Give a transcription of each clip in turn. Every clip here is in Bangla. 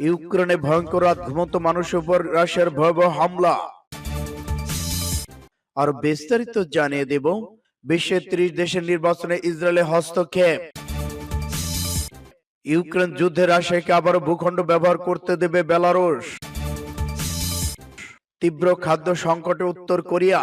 ইউক্রেনে ভয়ঙ্কর রাত, ঘুমন্ত মানুষের উপর রাশিয়ার ভয়াবহ হামলা। আর বিস্তারিত জানিয়ে দেব। বিশ্বের 30 দেশের নির্বাচনে ইসরায়েলের হস্তক্ষেপ। ইউক্রেন যুদ্ধে রাশিয়াকে আবারও ভূখণ্ড ব্যবহার করতে দেবে বেলারুশ। তীব্র খাদ্য সংকটে উত্তর কোরিয়া।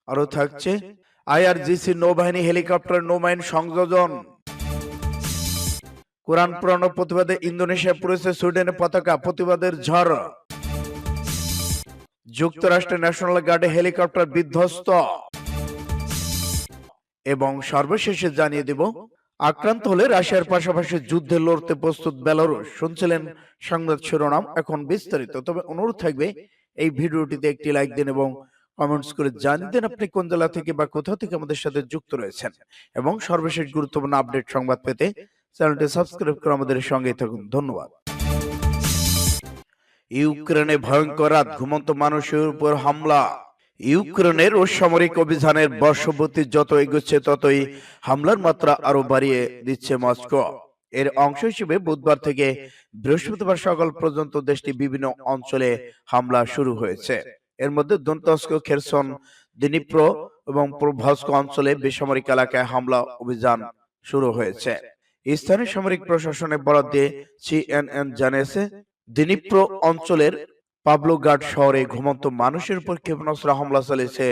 আরো থাকছে আইআরজিসি নৌবাহিনী হেলিকপ্টার নৌবাহিন সংযোজন। কোরআন পুরানো প্রতিবাদে ইন্দোনেশিয়া পুড়েছে সুইডেনের পতাকা, প্রতিবাদের ঝড়। যুক্তরাষ্ট্রের ন্যাশনাল গার্ডে হেলিকপ্টার বিধ্বস্ত। এবং সর্বশেষে জানিয়ে দেব, আক্রান্ত হলে রাশিয়ার পাশাপাশি যুদ্ধে লড়তে প্রস্তুত বেলারুশ। শুনছিলেন সংবাদ শিরোনাম, এখন বিস্তারিত। তবে অনুরোধ থাকবে এই ভিডিওটিতে একটি লাইক দিন এবং কমেন্টস করে জানিয়ে দেন আপনি কোন জেলা থেকে বা কোথা থেকে আমাদের সাথে যুক্ত রয়েছেন। এবং সর্বশেষ গুরুত্বপূর্ণ আপডেট সংবাদ পেতে চ্যানেলটি সাবস্ক্রাইব করে আমাদের সঙ্গেই থাকুন। ধন্যবাদ। ইউক্রেনে ভয়ঙ্কর রাত, ঘুমন্ত মানুষের উপর হামলা। ইউক্রেনের সামরিক অভিযানের বর্ষপূর্তি যত এগোচ্ছে ততই হামলার মাত্রা আরো বাড়িয়ে দিচ্ছে মস্কো। এর অংশ হিসেবে বুধবার থেকে বৃহস্পতিবার সকাল পর্যন্ত দেশটির বিভিন্ন অঞ্চলে হামলা শুরু হয়েছে। এর মধ্যে দোনেৎস্ক, খেরসন, দিনিপ্র এবং প্রভস্ক অঞ্চলে বেসামরিক এলাকায় হামলা অভিযান শুরু হয়েছে। স্থানীয় সামরিক প্রশাসনের বরাত দিয়ে সিএনএন জানিয়েছে, দিনিপ্র অঞ্চলের পাবলোগ্রাড শহরে ঘুমন্ত মানুষের উপর ক্ষেপণাস্ত্র হামলা চালিয়েছে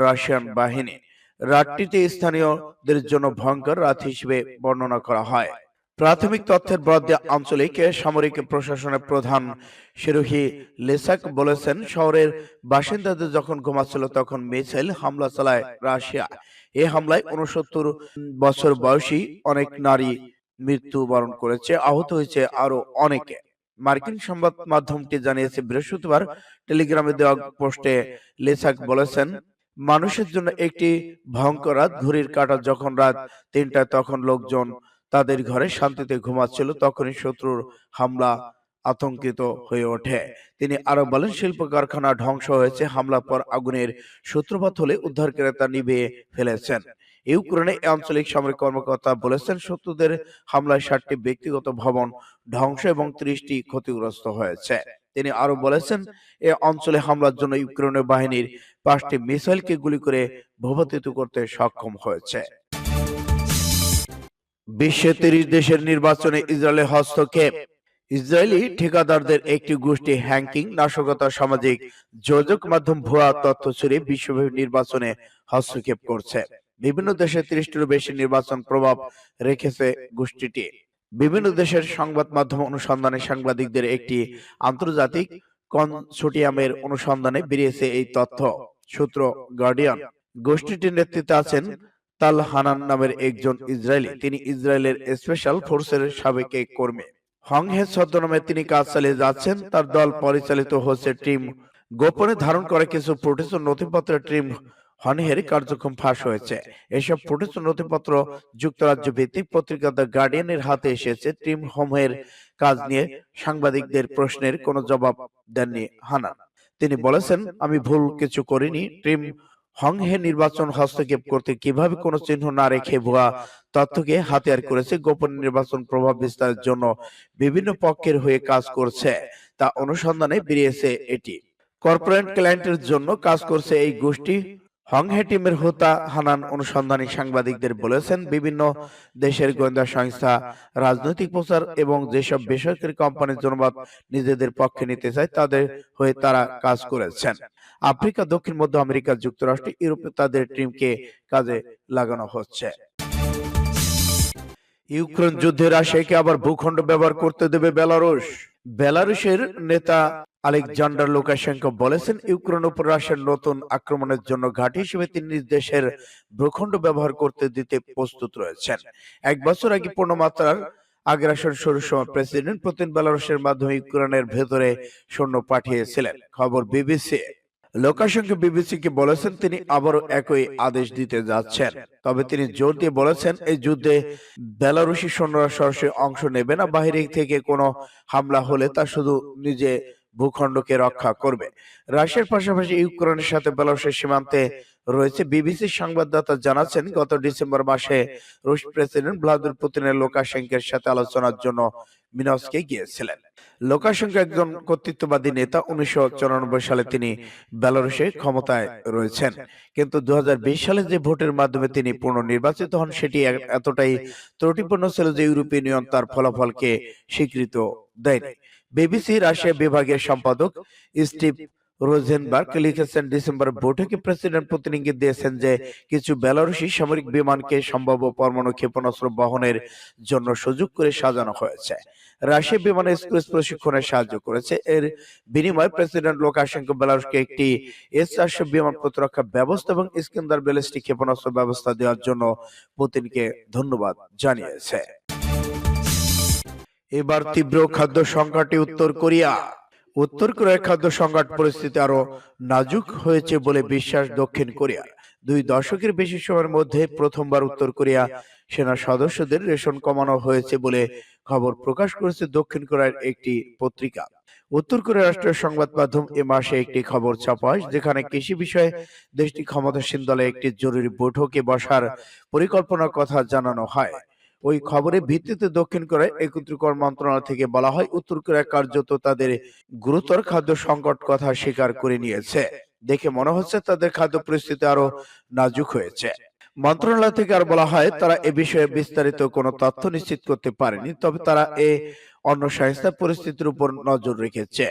রাশিয়ান বাহিনী। রাতটিতে স্থানীয়দের জন্য ভয়ঙ্কর রাত হিসেবে বর্ণনা করা হয়। প্রাথমিক তথ্যের বরাত দিয়ে আঞ্চলিক সামরিক প্রশাসনের প্রধান সেরুহি লেসাক বলেছেন, শহরের বাসিন্দাদের যখন ঘুমাচ্ছিল তখন মিসাইল হামলা চালায় রাশিয়া। এই হামলায় 69 বছর বয়সী অনেক নারী মৃত্যুবরণ করেছে, আহত হয়েছে আরো অনেকে। মার্কিন সংবাদ মাধ্যমটি জানিয়েছে, বৃহস্পতিবার টেলিগ্রামে দেওয়া পোস্টে লেসাক বলেছেন, মানুষের জন্য একটি ভয়ঙ্কর রাত। ঘড়ির কাঁটা যখন রাত 3টায়, তখন লোকজন তাদের ঘরে শান্তিতে ঘুমাচ্ছিল, তখনই শত্রুর হামলা আতঙ্কিত হয়ে ওঠে। তিনি আরো বলেন, শিল্প কারখানা ধ্বংস হয়েছে। হামলার পর আগুনের সূত্রপাত হলে উদ্ধারকারীরা তা নিভিয়ে ফেলেছেন। ইউক্রেনে আঞ্চলিক সামরিক কর্মকর্তা বলেছেন, শত্রুদের হামলায় 60টি ব্যক্তিগত ভবন ধ্বংস এবং 30টি ক্ষতিগ্রস্ত হয়েছে। তিনি আরো বলেছেন, এ অঞ্চলে হামলার জন্য ইউক্রেনের বাহিনীর 5টি মিসাইলকে গুলি করে ভূপাতিত করতে সক্ষম হয়েছে। বিশ্বের 30 দেশের নির্বাচনে ইসরায়েলের হস্তক্ষেপ। ইসরায়েলি ঠিকাদারদের একটি গোষ্ঠী হ্যাকিং, নাশকতা, সামাজিক যোগাযোগ মাধ্যম, ভুয়া তথ্য ছড়িয়ে বিশ্বব্যাপী নির্বাচনে হস্তক্ষেপ করছে। বিভিন্ন দেশের 30টিরও বেশি নির্বাচন প্রভাব রেখেছে গোষ্ঠীটি। বিভিন্ন দেশের সংবাদ মাধ্যম অনুসন্ধানে সাংবাদিকদের একটি আন্তর্জাতিক কনসোর্টিয়ামের অনুসন্ধানে বেরিয়েছে এই তথ্য। সূত্র গার্ডিয়ান। গোষ্ঠীটির নেতৃত্বে আছেন তাল হানান নামের একজন ইসরায়েলি। তিনি ইসরায়েলের স্পেশাল ফোর্সের সাবেক এক কর্মী। হংহে ছদ্মনামে তিনি কাজ চালিয়ে যাচ্ছেন। তার দল পরিচালিত হচ্ছে টিম গোপনে ধারণ করে কিছু ফুটেজ ও নথিপত্র। টিম হনহের কার্যক্রম ফাঁস হয়েছে। এসব ফুটেজ ও নথিপত্র যুক্তরাজ্য ভিত্তিক পত্রিকা দ্য গার্ডিয়ানের হাতে এসেছে। টিম হোমের কাজ নিয়ে সাংবাদিকদের প্রশ্নের কোনো জবাব দেননি হানান। তিনি বলেছেন, আমি ভুল কিছু করিনি। টিম হংহে নির্বাচন হস্তক্ষেপ করতে কিভাবে কোনো চিহ্ন না রেখে ভুয়া তথ্যকে হাতিয়ার করেছে, গোপন নির্বাচন প্রভাব বিস্তারের জন্য বিভিন্ন পক্ষের হয়ে কাজ করছে, তা অনুসন্ধানে বেরিয়েছে। এটি কর্পোরেট ক্লায়েন্টের জন্য কাজ করছে এই গোষ্ঠী। হংহে টিমের হোতা হানান অনুসন্ধানী সাংবাদিকদের বলেছেন, বিভিন্ন দেশের গোয়েন্দা সংস্থা, রাজনৈতিক প্রচার এবং যেসব বেসরকারি কোম্পানির জনমত নিজেদের পক্ষে নিতে চায় তাদের হয়ে তারা কাজ করেছেন। আফ্রিকা, দক্ষিণ মধ্য আমেরিকা, যুক্তরাষ্ট্র, ইউরোপে তাদের টিমকে কাজে লাগানো হচ্ছে। ইউক্রেন যুদ্ধে রাশিয়াকে আবার ভূখণ্ড ব্যবহার করতে দেবে বেলারুশ। বেলারুশের নেতা আলেকজান্ডার লুকাশেঙ্কো বলেছেন, ইউক্রেন উপর রাশিয়ার নতুন আক্রমণের জন্য ঘাঁটি হিসেবে তিনি নিজ দেশের ভূখণ্ড ব্যবহার করতে দিতে প্রস্তুত রয়েছেন। 1 বছর আগে পূর্ণমাত্রার আগ্রাসন শুরুর সময় প্রেসিডেন্ট পুতিন বেলারুশের মাধ্যমে ইউক্রেনের ভেতরে সৈন্য পাঠিয়েছিলেন। খবর বিবিসি। লুকাশেঙ্কো বিবিসিকে বলেছেন, তিনি আবারও একই আদেশ দিতে যাচ্ছেন। তবে তিনি জোর দিয়ে বলেছেন, এই যুদ্ধে বেলারুশি সৈন্যরা সরাসরি অংশ নেবে না। বাহিরে থেকে কোনো হামলা হলে তা শুধু নিজে ভূখণ্ডকে রক্ষা করবে। রাশিয়ার পাশাপাশি ইউক্রেনের সাথে বেলারুশের সীমান্তে রয়েছে। বিবিসির সংবাদদাতা জানাচ্ছেন, গত ডিসেম্বর মাসে রুশ প্রেসিডেন্ট ভ্লাদিমির পুতিনের লুকাশেঙ্কোর সাথে আলোচনার জন্য মিনস্কে গিয়েছিলেন। লুকাশেঙ্কো একজন কর্তৃত্ববাদী নেতা। 1994 সালে তিনি বেলারুশে ক্ষমতায় রয়েছেন, কিন্তু 2020 সালে যে ভোটের মাধ্যমে তিনি পুনর্নির্বাচিত হন সেটি এতটাই ত্রুটিপূর্ণ ছিল যে ইউরোপীয় ইউনিয়ন তার ফলাফলকে স্বীকৃত দেয়নি। বিবিসি রাশিয়া বিভাগের সম্পাদক স্টিভ রোজেনবার্গ লিখেছেন, ডিসেম্বরের বৈঠকে প্রেসিডেন্ট পুতিন ইঙ্গিত দিয়েছেন যে কিছু বেলারুশি সামরিক বিমানকে সম্ভাব্য পরমাণু ক্ষেপণাস্ত্র বহনের জন্য সুযোগ করে সাজানো হয়েছে। রাশিয়া বিমানের ক্রুজ প্রশিক্ষণে সাহায্য করেছে। এর বিনিময়ে প্রেসিডেন্ট লুকাশেঙ্কো বেলারুশকে একটি S-400 বিমান প্রতিরক্ষা ব্যবস্থা এবং ইস্কান্দার ব্যালিস্টিক ক্ষেপণাস্ত্র ব্যবস্থা দেওয়ার জন্য পুতিনকে ধন্যবাদ জানিয়েছে। এবার তীব্র খাদ্য সংকটে উত্তর কোরিয়া। উত্তর কোরিয়ার খাদ্য সংকট পরিস্থিতি আরো নাজুক হয়েছে বলে বিশ্বাস দক্ষিণ কোরিয়ার। 2 দশকের বেশি সময়ের মধ্যে প্রথমবার উত্তর কোরিয়া সেনা সদস্যদের রেশন কমানো হয়েছে বলে খবর প্রকাশ করেছে দক্ষিণ কোরিয়ার একটি পত্রিকা। উত্তর কোরিয়ার রাষ্ট্রীয় সংবাদ মাধ্যম এ মাসে একটি খবর ছাপা হয়, যেখানে কৃষি বিষয়ে দেশটি ক্ষমতাসীন দলে একটি জরুরি বৈঠকে বসার পরিকল্পনার কথা জানানো হয়। ওই খবরের ভিত্তিতে দক্ষিণ কোরিয়ার একত্রীকরণ মন্ত্রণালয় থেকে বলা হয়, উত্তর কোরিয়া কার্যত তাদের গুরুতর খাদ্য সংকট কথা স্বীকার করে নিয়েছে। দেখে মনে হচ্ছে তাদের খাদ্য পরিস্থিতি আরো নাজুক হয়েছে। মন্ত্রণালয় থেকে আর বলা হয়, তারা এ বিষয়ে বিস্তারিত কোনো তথ্য নিশ্চিত করতে পারেনি, তবে তারা অন্য সংস্থা পরিস্থিতির উপর নজর রেখেছে।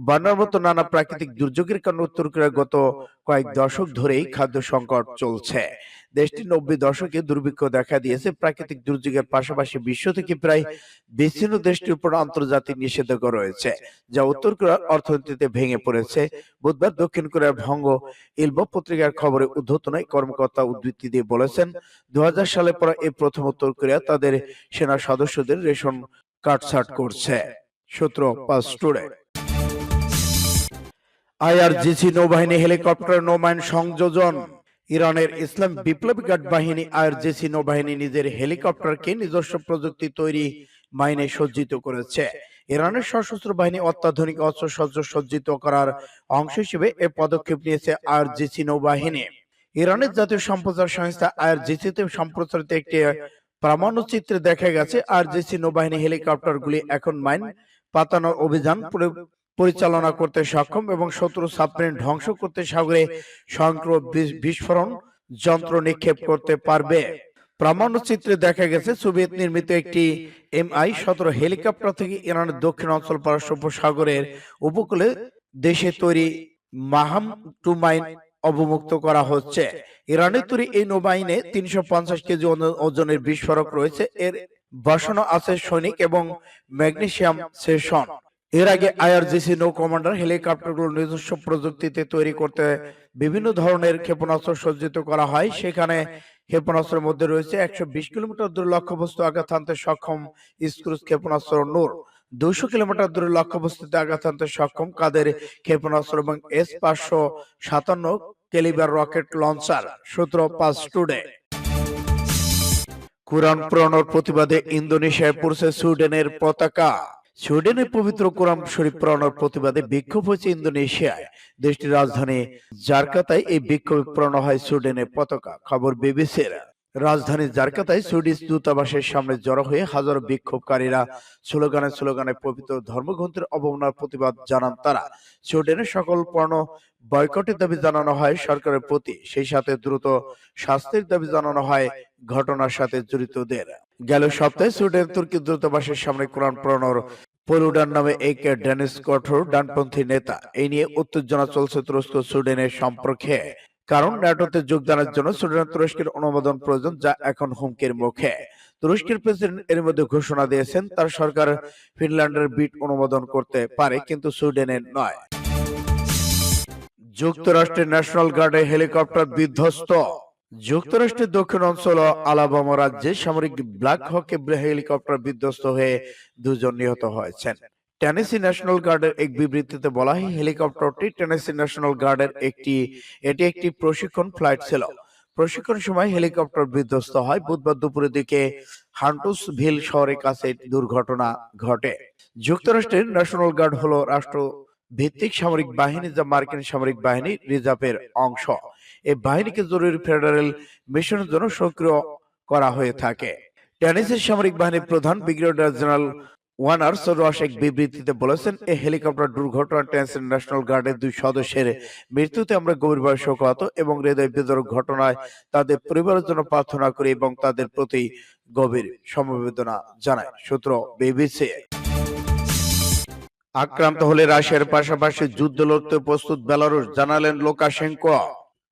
বন্যার মতো নানা প্রাকৃতিক দুর্যোগের কারণে উত্তর কোরিয়ার গত কয়েক দশক ধরেই খাদ্য সংকট চলছে। দেশটি 90 দশকে দুর্ভিক্ষ দেখা দিয়েছে। প্রাকৃতিক দুর্যোগের পাশাপাশি বিশ্ব থেকে প্রায় বিচ্ছিন্ন দেশটির উপর আন্তর্জাতিক নিষেধাজ্ঞা রয়েছে, যা উত্তর কোরিয়ার অর্থনীতিতে ভেঙে পড়েছে। বুধবার দক্ষিণ কোরিয়ার ভঙ্গ ইলবো পত্রিকার খবরে উদ্ধৃত কর্মকর্তা উদ্ধৃতি দিয়ে বলেছেন, 2000 সালে পর এই প্রথম উত্তর কোরিয়া তাদের সেনা সদস্যদের রেশন কাটছাট করছে। সূত্র পাঁচ টুডে। আইআরজিসি নৌবাহিনী হেলিকপ্টার নৌবাহিনী সংযোজন। ইরানের ইসলাম বিপ্লবী গার্ড বাহিনী আইআরজিসি নৌবাহিনী নিজের হেলিকপ্টারকে নিজস্ব প্রযুক্তি তৈরি মাইনে সজ্জিত করেছে। ইরানের সশস্ত্র বাহিনী অত্যাধুনিক অস্ত্রশস্ত্র সজ্জিত করার অংশ হিসেবে এ পদক্ষেপ নিয়েছে আইআরজিসি নৌবাহিনী। ইরানের জাতীয় সম্প্রচার সংস্থা আইআরজিসিতে সম্প্রচারিত একটি প্রামাণ্যচিত্রে দেখা গেছে, আইআরজিসি নৌবাহিনী হেলিকপ্টারগুলি এখন মাইন পাতানোর অভিযান পরিচালনা করতে সক্ষম এবং শত্রু সাবমেরিন ধ্বংস করতে সাগরে স্বয়ংক্রিয় বিস্ফোরণ যন্ত্র নিক্ষেপ করতে পারবে। প্রামাণ্যচিত্রে দেখা গেছে, সোভিয়েত নির্মিত একটি MI-17 হেলিকপ্টার থেকে ইরানের দক্ষিণ অঞ্চল বঙ্গোপসাগরের উপকূলে দেশে তৈরি মাহাম 2 মাইন অবমুক্ত করা হচ্ছে। ইরানের তৈরি এই নৌবাহিনীতে 350 কেজি ওজনের বিস্ফোরক রয়েছে। এর বসানো আছে সৈনিক এবং ম্যাগনেসিয়াম সেশন। এর আগে আইআরজিসি নৌ কমান্ডার হেলিকপ্টারগুলো নিজস্ব প্রযুক্তিতে তৈরি করতে বিভিন্ন ধরনের ক্ষেপণাস্ত্র সজ্জিত করা হয়। সেখানে ক্ষেপণাস্ত্রের মধ্যে রয়েছে 120 কিলোমিটার দূরে লক্ষ্যবস্তু আঘাত হানতে সক্ষম ক্রুজ ক্ষেপণাস্ত্র নূর, 200 কিলোমিটার দূরে লক্ষ্যবস্তুতে আঘাত হানতে সক্ষম কাদের ক্ষেপণাস্ত্র এবং S-557 ক্যালিবার রকেট লঞ্চার। সূত্র পাঁচ টুডে। কুরআন পোড়ানোর প্রতিবাদে ইন্দোনেশিয়ায় পড়ছে সুইডেনের পতাকা। সুইডেনের পবিত্র কোরআন শরীফ পোড়ানোর প্রতিবাদে বিক্ষোভ হয়েছে ইন্দোনেশিয়ায়। দেশটির রাজধানী জাকার্তায় এই বিক্ষোভ পোড়ানো হয় সুইডেনের পতাকা। খবর বিবিসির। রাজধানী জাকার্তায় সুইডিশ দূতাবাসের সামনে জড়ো হয়ে হাজারো বিক্ষোভকারীরা স্লোগানে পবিত্র ধর্মগ্রন্থের অবমাননার প্রতিবাদ জানান তারা। সুইডেনের সকল পণ্য বয়কটের দাবি জানানো হয় সরকারের প্রতি, সেই সাথে দ্রুত শাস্তির দাবি জানানো হয় ঘটনার সাথে জড়িতদের। গেল সপ্তাহে সুইডেন তুর্কি দূতাবাসের সামনে কোরআন পোড়ানোর পলুডান নামে এক ড্যানিশ কঠোর ডানপন্থী নেতা। এই নিয়ে উত্তেজনা চলছে তুরস্ক সুইডেনের সম্পর্কে। কারণ ন্যাটোতে যোগদানের জন্য সুইডেন তুরস্কের অনুমোদন প্রয়োজন, যা এখন হুমকির মুখে। তুরস্কের প্রেসিডেন্ট এর মধ্যে ঘোষণা দিয়েছেন তার সরকার ফিনল্যান্ডের বিড অনুমোদন করতে পারে, কিন্তু সুইডেনের নয়। যুক্তরাষ্ট্রের ন্যাশনাল গার্ডে হেলিকপ্টার বিধ্বস্ত। যুক্তরাষ্ট্রের দক্ষিণ অঞ্চল আলাবামা রাজ্যে সামরিক ব্ল্যাক হক হেলিকপ্টার বিধ্বস্ত হয়ে 2 জন নিহত হয়েছেন। টেনেসি ন্যাশনাল গার্ডের এক বিবৃতিতে বলা হয়, হেলিকপ্টারটি টেনেসি ন্যাশনাল গার্ডের এটি একটি প্রশিক্ষণ ফ্লাইট ছিল। প্রশিক্ষণ সময় হেলিকপ্টার বিধ্বস্ত হয়। বুধবার দুপুরের দিকে হান্টসভিল শহরের কাছে দুর্ঘটনা ঘটে। যুক্তরাষ্ট্রের ন্যাশনাল গার্ড হলো রাষ্ট্র ভিত্তিক সামরিক বাহিনী, যা মার্কিন সামরিক বাহিনী রিজার্ভের অংশ। এই বাহিনীকে জরুরি ফেডারেল মিশনের জন্য সক্রিয় করা হয়ে থাকে। টেনেসির সামরিক বাহিনীর প্রধান ব্রিগেডিয়ার জেনারেল ওয়ার্নার রস এক বিবৃতিতে বলেছেন, এই হেলিকপ্টার দুর্ঘটনা টেনেসি ন্যাশনাল গার্ডের 2 সদস্যের মৃত্যুতে আমরা গভীরভাবে শোকাহত এবং হৃদয় বিদারক ঘটনায় তাদের পরিবারের জন্য প্রার্থনা করি এবং তাদের প্রতি গভীর সমবেদনা জানাই। সূত্র বিবিসি। আক্রান্ত হলে রাশিয়ার পাশাপাশি যুদ্ধ লড়তে প্রস্তুত বেলারুশ, জানালেন লুকাশেঙ্কো।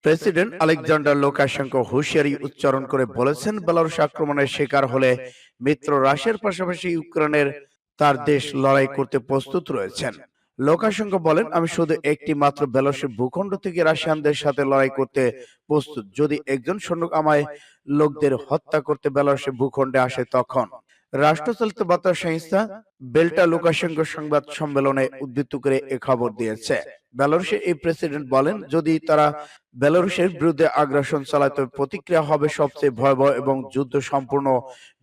প্রেসিডেন্ট আলেকজান্ডার লুকাশেঙ্কো হুঁশিয়ারি উচ্চারণ করে বলেছেন, বেলারুশ আক্রমণের শিকার হলে মিত্র রাশিয়ার পাশাপাশি ইউক্রেনের তার দেশ লড়াই করতে প্রস্তুত রয়েছেন। লুকাশেঙ্কো বলেন, আমি শুধু একটি মাত্র বেলারুশের ভূখণ্ড থেকে রাশিয়ানদের সাথে লড়াই করতে প্রস্তুত। যদি একজন সৈনিক আমায় লোকদের হত্যা করতে বেলারুশের ভূখণ্ডে আসে, তখন রাষ্ট্রচালিত বার্তা সংস্থা বেল্টা লুকাশেঙ্কো সংবাদ সম্মেলনে উদ্ধৃত করে এ খবর দিয়েছে। বেলারুশের এই প্রেসিডেন্ট বলেন, যদি তারা বেলারুশের বিরুদ্ধে আগ্রাসন চালায় তবে প্রতিক্রিয়া হবে সবচেয়ে ভয়াবহ এবং যুদ্ধ সম্পূর্ণ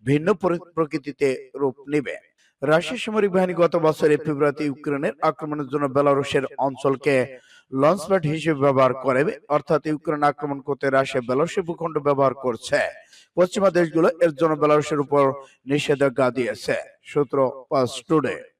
ভিন্ন প্রকৃতিতে রূপ নেবে। রাশিয়ার সামরিক বাহিনী গত বছরের ফেব্রুয়ারিতে ইউক্রেনের আক্রমণের জন্য বেলারুশের অঞ্চলকে লঞ্চপ্যাড হিসেবে ব্যবহার করে, অর্থাৎ ইউক্রেন আক্রমণ করতে রাশিয়া বেলারুশের ভূখণ্ড ব্যবহার করছে। পশ্চিমা দেশগুলো এর জন্য বেলারুশের উপর নিষেধাজ্ঞা দিয়েছে। সূত্র পাস টুডে।